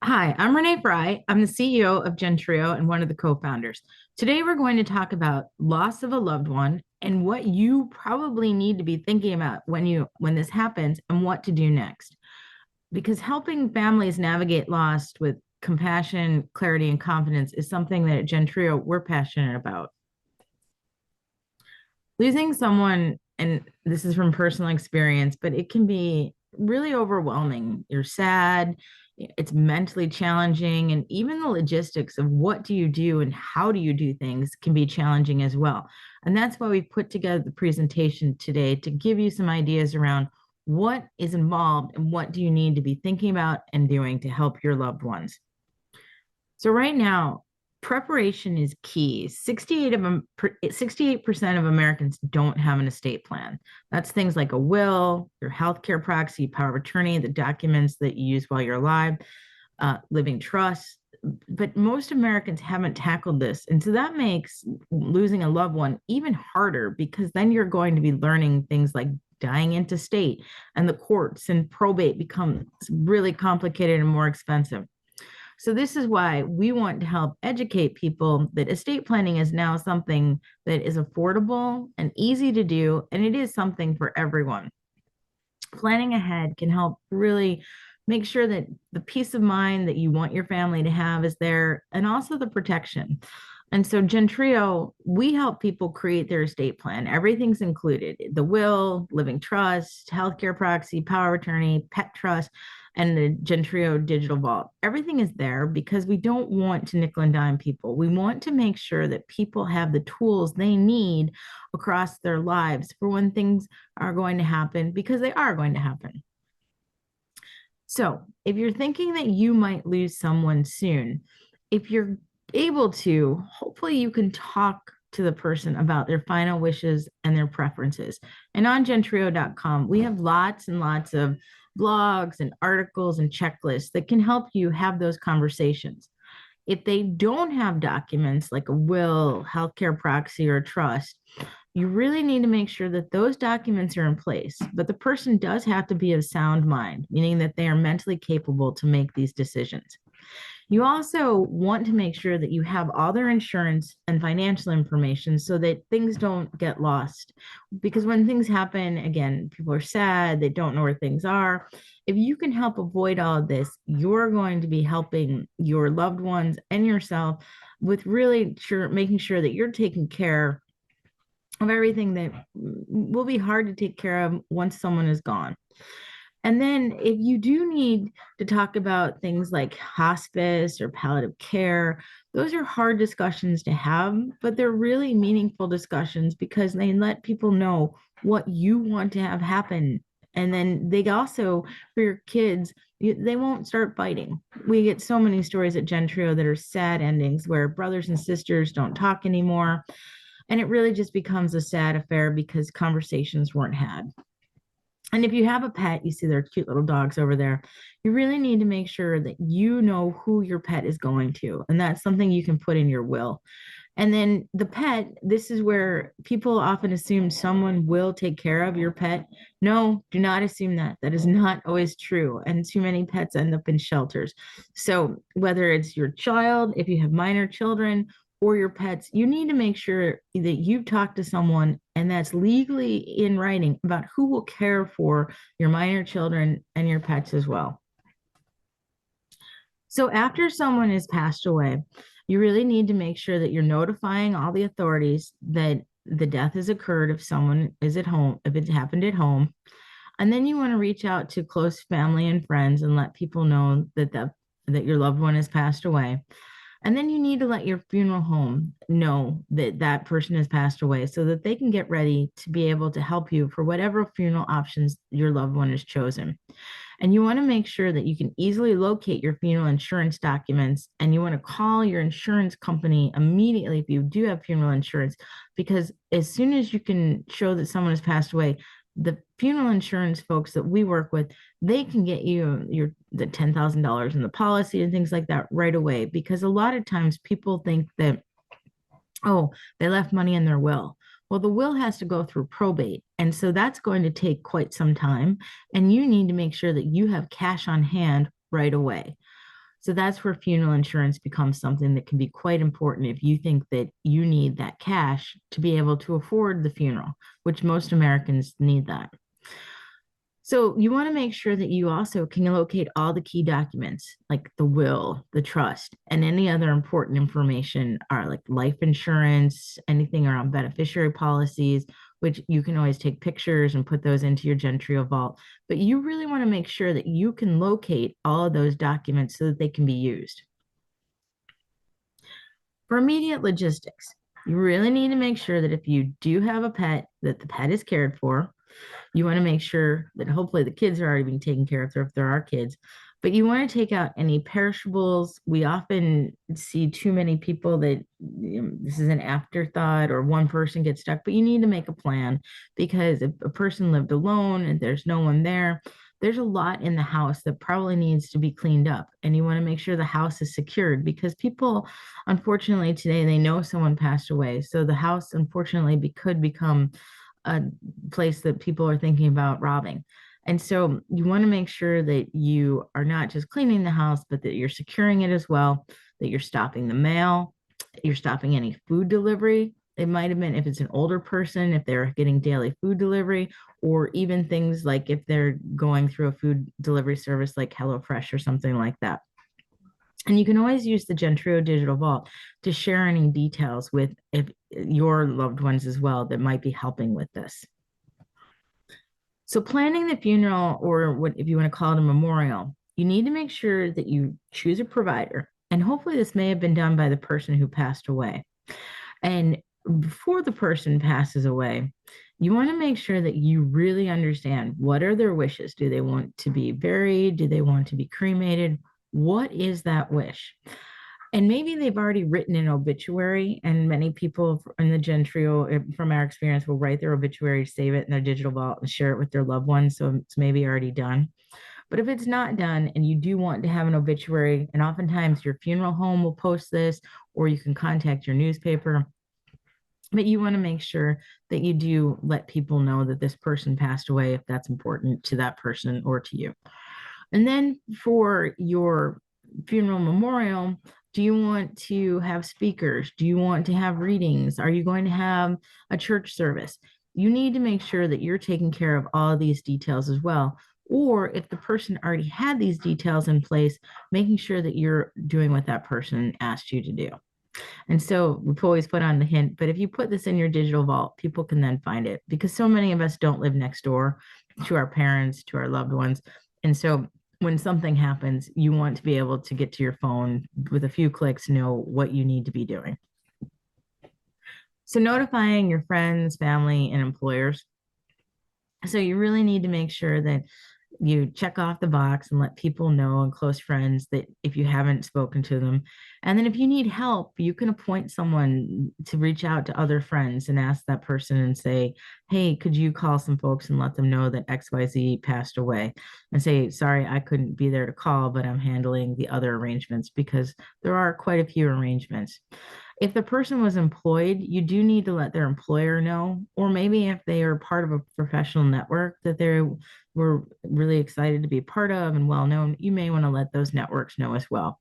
Hi, I'm Renee Fry. I'm the CEO of Gentreo and one of the co-founders. Today, we're going to talk about loss of a loved one and what you probably need to be thinking about when this happens and what to do next. Because helping families navigate loss with compassion, clarity, and confidence is something that at Gentreo we're passionate about. Losing someone, and this is from personal experience, but it can be really overwhelming. You're sad, it's mentally challenging, and even the logistics of what do you do and how do you do things can be challenging as well. And that's why we put together the presentation today to give you some ideas around what is involved and what do you need to be thinking about and doing to help your loved ones. So right now, preparation is key. 68% of Americans don't have an estate plan. That's things like a will, your healthcare proxy, power of attorney, the documents that you use while you're alive, living trust. But most Americans haven't tackled this. And so that makes losing a loved one even harder because then you're going to be learning things like dying intestate, and the courts and probate becomes really complicated and more expensive. So this is why we want to help educate people that estate planning is now something that is affordable and easy to do, and it is something for everyone. Planning ahead can help really make sure that the peace of mind that you want your family to have is there, and also the protection. And so Gentreo, we help people create their estate plan. Everything's included: the will, living trust, healthcare proxy, power of attorney, pet trust, and the Gentreo digital vault. Everything is there because we don't want to nickel and dime people. We want to make sure that people have the tools they need across their lives for when things are going to happen, because they are going to happen. So if you're thinking that you might lose someone soon, if you're able to, hopefully you can talk to the person about their final wishes and their preferences. And on gentreo.com, we have lots and lots of blogs and articles and checklists that can help you have those conversations. If they don't have documents like a will, healthcare proxy, or trust, you really need to make sure that those documents are in place. But the person does have to be of sound mind, meaning that they are mentally capable to make these decisions. You also want to make sure that you have all their insurance and financial information so that things don't get lost. Because when things happen, again, people are sad, they don't know where things are. If you can help avoid all of this, you're going to be helping your loved ones and yourself with really making sure that you're taking care of everything that will be hard to take care of once someone is gone. And then if you do need to talk about things like hospice or palliative care, those are hard discussions to have, but they're really meaningful discussions because they let people know what you want to have happen. And then they also, for your kids, they won't start fighting. We get so many stories at Gentreo that are sad endings where brothers and sisters don't talk anymore. And it really just becomes a sad affair because conversations weren't had. And if you have a pet, you see their cute little dogs over there, you really need to make sure that you know who your pet is going to. And that's something you can put in your will. And then the pet, this is where people often assume someone will take care of your pet. No, do not assume that. That is not always true. And too many pets end up in shelters. So whether it's your child, if you have minor children, or your pets, you need to make sure that you've talked to someone and that's legally in writing about who will care for your minor children and your pets as well. So after someone has passed away, you really need to make sure that you're notifying all the authorities that the death has occurred if someone is at home, if it happened at home. And then you want to reach out to close family and friends and let people know that your loved one has passed away. And then you need to let your funeral home know that that person has passed away so that they can get ready to be able to help you for whatever funeral options your loved one has chosen. And you want to make sure that you can easily locate your funeral insurance documents, and you want to call your insurance company immediately if you do have funeral insurance, because as soon as you can show that someone has passed away, the funeral insurance folks that we work with, they can get you the $10,000 in the policy and things like that right away. Because a lot of times people think that, oh, they left money in their will. Well, the will has to go through probate. And so that's going to take quite some time. And you need to make sure that you have cash on hand right away. So that's where funeral insurance becomes something that can be quite important if you think that you need that cash to be able to afford the funeral, which most Americans need that. So you want to make sure that you also can locate all the key documents like the will, the trust, and any other important information are like life insurance, anything around beneficiary policies, which you can always take pictures and put those into your Gentreo vault. But you really want to make sure that you can locate all of those documents so that they can be used. For immediate logistics, you really need to make sure that if you do have a pet, that the pet is cared for. You want to make sure that hopefully the kids are already being taken care of if there are kids, but you want to take out any perishables. We often see too many people that this is an afterthought or one person gets stuck, but you need to make a plan because if a person lived alone and there's no one there, there's a lot in the house that probably needs to be cleaned up. And you want to make sure the house is secured because people, unfortunately, today they know someone passed away. So the house, unfortunately, could become a place that people are thinking about robbing. And so you want to make sure that you are not just cleaning the house, but that you're securing it as well, that you're stopping the mail, you're stopping any food delivery. It might have been if it's an older person, if they're getting daily food delivery, or even things like if they're going through a food delivery service like HelloFresh or something like that. And you can always use the Gentreo Digital Vault to share any details with if your loved ones as well that might be helping with this. So planning the funeral, or what if you want to call it a memorial, you need to make sure that you choose a provider. And hopefully this may have been done by the person who passed away. And before the person passes away, you want to make sure that you really understand what are their wishes. Do they want to be buried? Do they want to be cremated? What is that wish? And maybe they've already written an obituary, and many people in the Gentreo, from our experience, will write their obituary, save it in their digital vault, and share it with their loved ones. So it's maybe already done. But if it's not done and you do want to have an obituary, and oftentimes your funeral home will post this, or you can contact your newspaper, but you want to make sure that you do let people know that this person passed away if that's important to that person or to you. And then for your funeral memorial, do you want to have speakers? Do you want to have readings? Are you going to have a church service? You need to make sure that you're taking care of all of these details as well. Or if the person already had these details in place, making sure that you're doing what that person asked you to do. And so we've always put on the hint, but if you put this in your digital vault, people can then find it because so many of us don't live next door to our parents, to our loved ones. And so when something happens, you want to be able to get to your phone with a few clicks, know what you need to be doing. So notifying your friends, family, and employers. So you really need to make sure that you check off the box and let people know and close friends that if you haven't spoken to them. And then if you need help, you can appoint someone to reach out to other friends and ask that person and say, hey, could you call some folks and let them know that XYZ passed away? And say, sorry, I couldn't be there to call, but I'm handling the other arrangements because there are quite a few arrangements. If the person was employed, you do need to let their employer know, or maybe if they are part of a professional network that they were really excited to be part of and well known, you may want to let those networks know as well.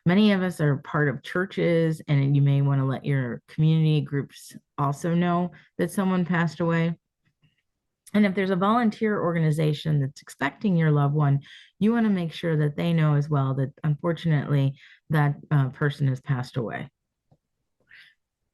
Many of us are part of churches, and you may want to let your community groups also know that someone passed away. And if there's a volunteer organization that's expecting your loved one, you want to make sure that they know as well that unfortunately that person has passed away.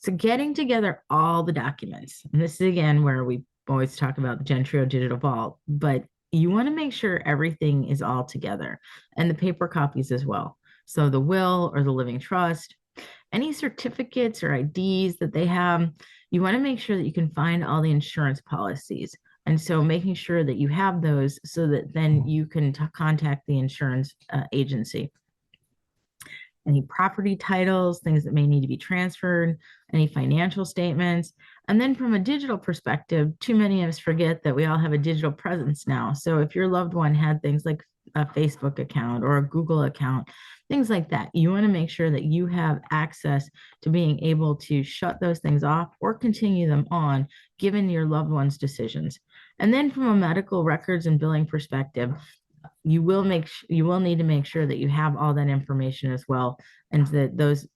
So getting together all the documents, and this is again where we always talk about the Gentreo Digital Vault, but you want to make sure everything is all together and the paper copies as well. So the will or the living trust, any certificates or IDs that they have, you want to make sure that you can find all the insurance policies. And so making sure that you have those so that then you can contact the insurance agency. Any property titles, things that may need to be transferred, any financial statements. And then from a digital perspective, too many of us forget that we all have a digital presence now. So if your loved one had things like a Facebook account or a Google account, things like that, you want to make sure that you have access to being able to shut those things off or continue them on, given your loved one's decisions. And then from a medical records and billing perspective, you will need to make sure that you have all that information as well, and that those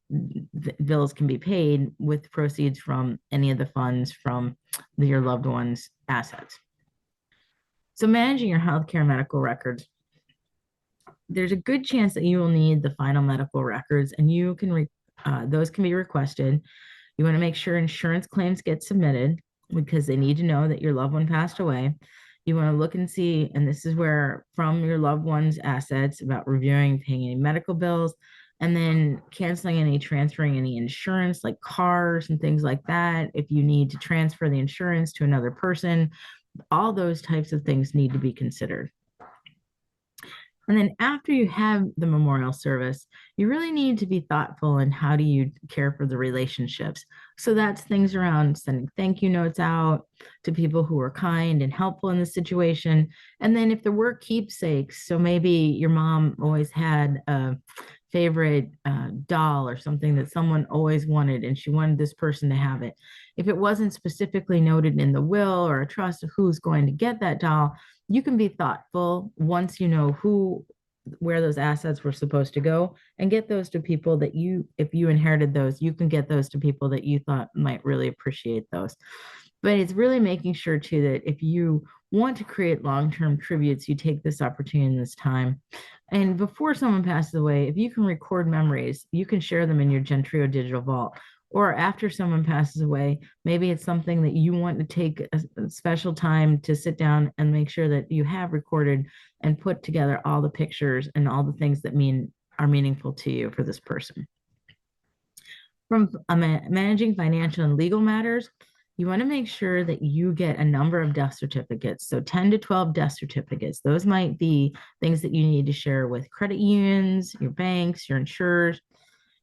bills can be paid with proceeds from any of the funds from your loved one's assets. So managing your healthcare medical records, there's a good chance that you will need the final medical records, and those can be requested. You want to make sure insurance claims get submitted because they need to know that your loved one passed away. You want to look and see, and this is where from your loved one's assets about reviewing, paying any medical bills, and then canceling any, transferring any insurance like cars and things like that. If you need to transfer the insurance to another person, all those types of things need to be considered. And then after you have the memorial service, you really need to be thoughtful in how do you care for the relationships. So that's things around sending thank you notes out to people who are kind and helpful in the situation. And then if there were keepsakes, so maybe your mom always had a favorite doll or something that someone always wanted and she wanted this person to have it. If it wasn't specifically noted in the will or a trust of who's going to get that doll, you can be thoughtful once you know where those assets were supposed to go, and get those to people that if you inherited those, you can get those to people that you thought might really appreciate those. But it's really making sure too that if you want to create long-term tributes, you take this opportunity and this time. And before someone passes away, if you can record memories, you can share them in your Gentreo digital vault. Or after someone passes away, maybe it's something that you want to take a special time to sit down and make sure that you have recorded and put together all the pictures and all the things that are meaningful to you for this person. From managing financial and legal matters, you want to make sure that you get a number of death certificates. So 10 to 12 death certificates. Those might be things that you need to share with credit unions, your banks, your insurers.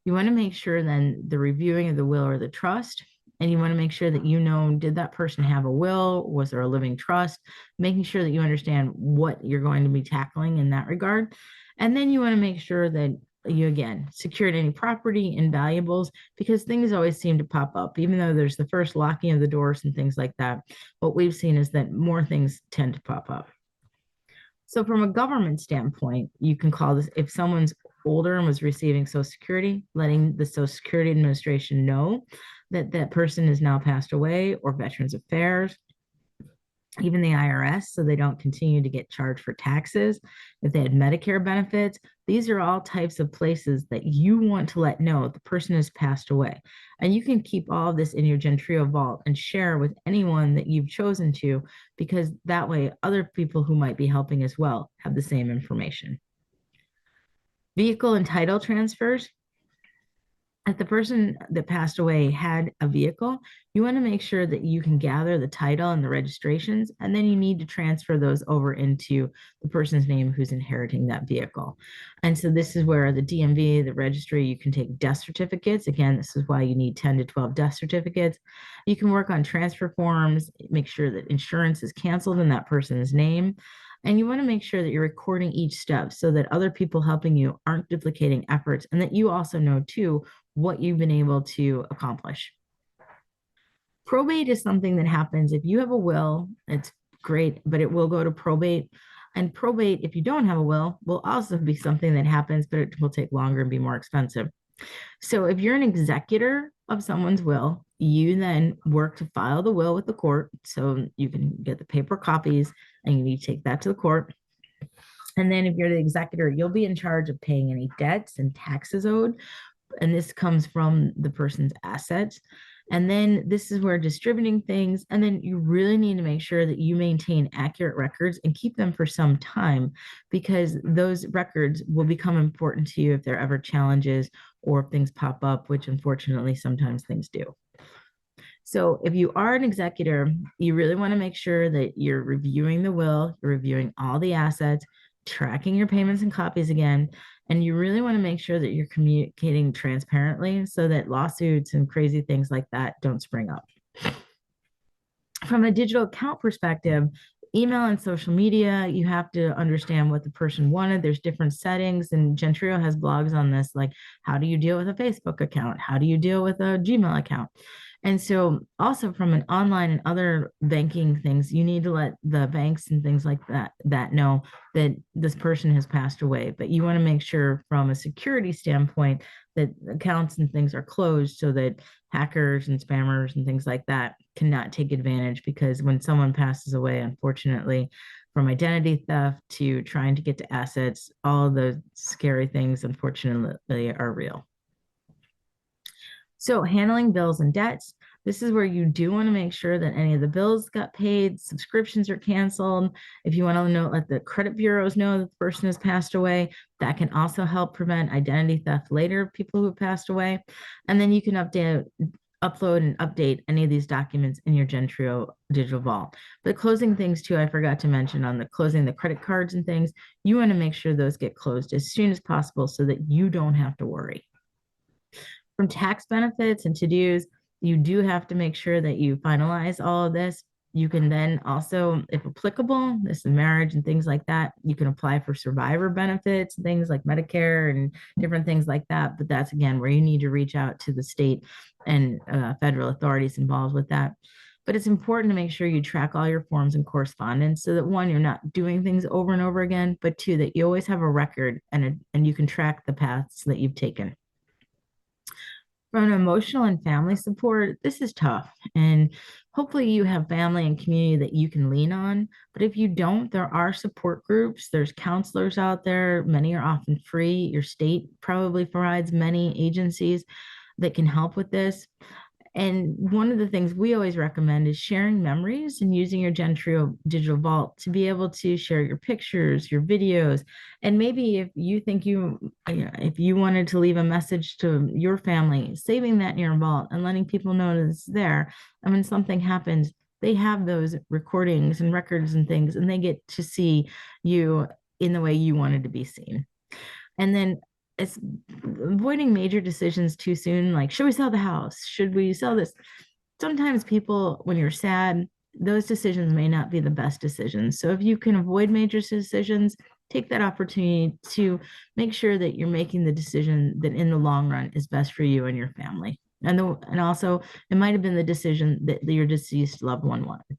You want to make sure then the reviewing of the will or the trust, and you want to make sure that you know, did that person have a will? Was there a living trust? Making sure that you understand what you're going to be tackling in that regard. And then you want to make sure that you, again, secured any property and valuables, because things always seem to pop up, even though there's the first locking of the doors and things like that. What we've seen is that more things tend to pop up. So from a government standpoint, you can call this, if someone's older and was receiving Social Security, letting the Social Security Administration know that that person is now passed away, or Veterans Affairs, even the IRS, so they don't continue to get charged for taxes. If they had Medicare benefits, these are all types of places that you want to let know the person has passed away. And you can keep all of this in your Gentreo vault and share with anyone that you've chosen to, because that way other people who might be helping as well have the same information. Vehicle and title transfers. If the person that passed away had a vehicle, you want to make sure that you can gather the title and the registrations, and then you need to transfer those over into the person's name who's inheriting that vehicle. And so this is where the DMV, the registry, you can take death certificates. Again, this is why you need 10 to 12 death certificates. You can work on transfer forms, make sure that insurance is canceled in that person's name. And you want to make sure that you're recording each step so that other people helping you aren't duplicating efforts, and that you also know too what you've been able to accomplish. Probate is something that happens if you have a will. It's great, but it will go to probate. And probate, if you don't have a will also be something that happens, but it will take longer and be more expensive. So if you're an executor of someone's will, you then work to file the will with the court, so you can get the paper copies and you need to take that to the court. And then if you're the executor, you'll be in charge of paying any debts and taxes owed. And this comes from the person's assets. And then this is where distributing things. And then you really need to make sure that you maintain accurate records and keep them for some time, because those records will become important to you if there are ever challenges or if things pop up, which unfortunately sometimes things do. So if you are an executor, you really want to make sure that you're reviewing the will, you're reviewing all the assets, tracking your payments and copies again, and you really want to make sure that you're communicating transparently so that lawsuits and crazy things like that don't spring up. From a digital account perspective, email and social media, you have to understand what the person wanted. There's different settings, and Gentreo has blogs on this, like how do you deal with a Facebook account? How do you deal with a Gmail account? And so also from an online and other banking things, you need to let the banks and things like that know that this person has passed away. But you want to make sure from a security standpoint that accounts and things are closed so that hackers and spammers and things like that cannot take advantage, because when someone passes away, unfortunately, from identity theft to trying to get to assets, all the scary things, unfortunately, are real. So handling bills and debts, this is where you do want to make sure that any of the bills got paid, subscriptions are canceled. If you want to know, let the credit bureaus know that the person has passed away. That can also help prevent identity theft later of people who have passed away. And then you can upload and update any of these documents in your Gentreo digital vault. But closing things too, I forgot to mention on the closing the credit cards and things, you want to make sure those get closed as soon as possible so that you don't have to worry. From tax benefits and to-dos, you do have to make sure that you finalize all of this. You can then also, if applicable, this is marriage and things like that, you can apply for survivor benefits, things like Medicare and different things like that. But that's again where you need to reach out to the state and federal authorities involved with that. But it's important to make sure you track all your forms and correspondence so that one, you're not doing things over and over again, but two, that you always have a record and you can track the paths that you've taken. From emotional and family support, this is tough. And hopefully you have family and community that you can lean on. But if you don't, there are support groups, there's counselors out there. Many are often free. Your state probably provides many agencies that can help with this. And one of the things we always recommend is sharing memories and using your Gentreo digital vault to be able to share your pictures, your videos, and maybe if you think if you wanted to leave a message to your family, saving that in your vault and letting people know that it's there. And when something happens, they have those recordings and records and things, and they get to see you in the way you wanted to be seen. And then it's avoiding major decisions too soon, like should we sell the house, should we sell this. Sometimes people, when you're sad, those decisions may not be the best decisions. So if you can avoid major decisions, take that opportunity to make sure that you're making the decision that in the long run is best for you and your family. And also it might have been the decision that your deceased loved one wanted.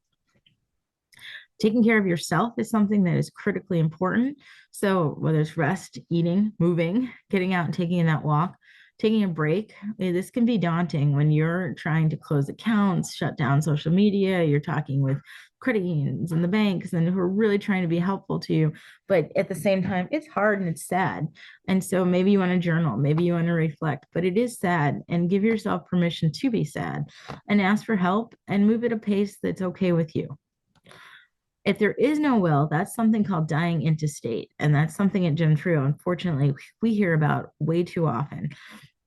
Taking care of yourself is something that is critically important. So whether it's rest, eating, moving, getting out and taking that walk, taking a break, this can be daunting when you're trying to close accounts, shut down social media, you're talking with credit unions and the banks and who are really trying to be helpful to you. But at the same time, it's hard and it's sad. And so maybe you want to journal, maybe you want to reflect, but it is sad, and give yourself permission to be sad and ask for help and move at a pace that's okay with you. If there is no will, that's something called dying intestate. And that's something at Gentreo, unfortunately, we hear about way too often.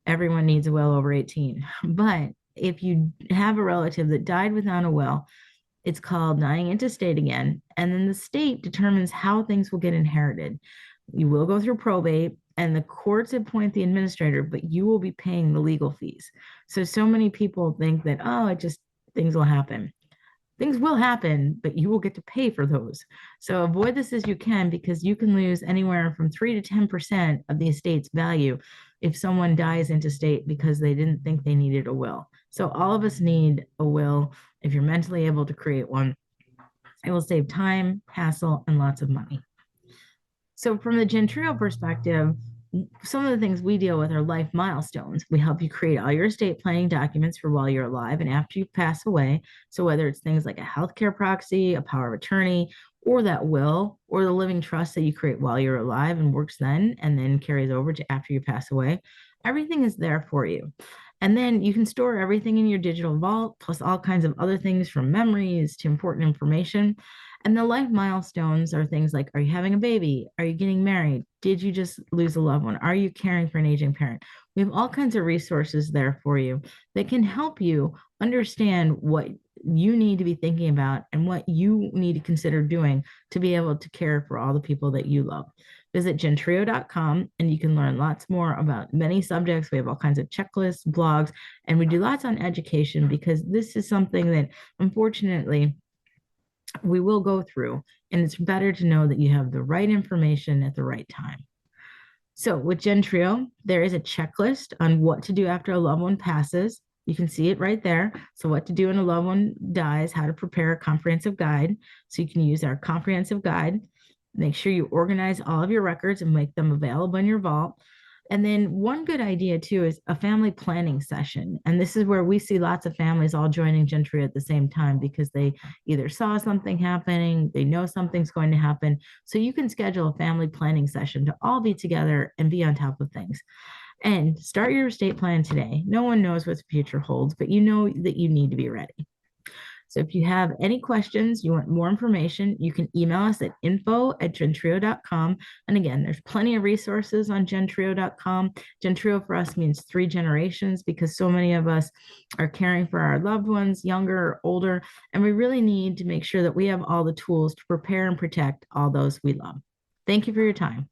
Everyone needs a will over 18. But if you have a relative that died without a will, it's called dying intestate again. And then the state determines how things will get inherited. You will go through probate, and the courts appoint the administrator, but you will be paying the legal fees. So many people think that, oh, it just, things will happen. Things will happen, but you will get to pay for those. So avoid this as you can, because you can lose anywhere from 3 to 10% of the estate's value if someone dies intestate because they didn't think they needed a will. So all of us need a will. If you're mentally able to create one, it will save time, hassle, and lots of money. So from the Gentreo perspective, some of the things we deal with are life milestones. We help you create all your estate planning documents for while you're alive and after you pass away. So whether it's things like a healthcare proxy, a power of attorney, or that will, or the living trust that you create while you're alive and works then and then carries over to after you pass away, everything is there for you. And then you can store everything in your digital vault, plus all kinds of other things from memories to important information. And the life milestones are things like, are you having a baby? Are you getting married? Did you just lose a loved one? Are you caring for an aging parent? We have all kinds of resources there for you that can help you understand what you need to be thinking about and what you need to consider doing to be able to care for all the people that you love. Visit gentreo.com and you can learn lots more about many subjects. We have all kinds of checklists, blogs, and we do lots on education, because this is something that unfortunately we will go through, and it's better to know that you have the right information at the right time. So with Gentreo, there is a checklist on what to do after a loved one passes. You can see it right there. So, what to do when a loved one dies, how to prepare a comprehensive guide. So, you can use our comprehensive guide. Make sure you organize all of your records and make them available in your vault. And then, one good idea too is a family planning session. And this is where we see lots of families all joining Gentreo at the same time because they either saw something happening, they know something's going to happen. So, you can schedule a family planning session to all be together and be on top of things. And start your estate plan today. No one knows what the future holds, but you know that you need to be ready. So if you have any questions, you want more information, you can email us at info@gentreo.com. And again, there's plenty of resources on gentreo.com. Gentreo for us means 3 generations because so many of us are caring for our loved ones, younger or older, and we really need to make sure that we have all the tools to prepare and protect all those we love. Thank you for your time.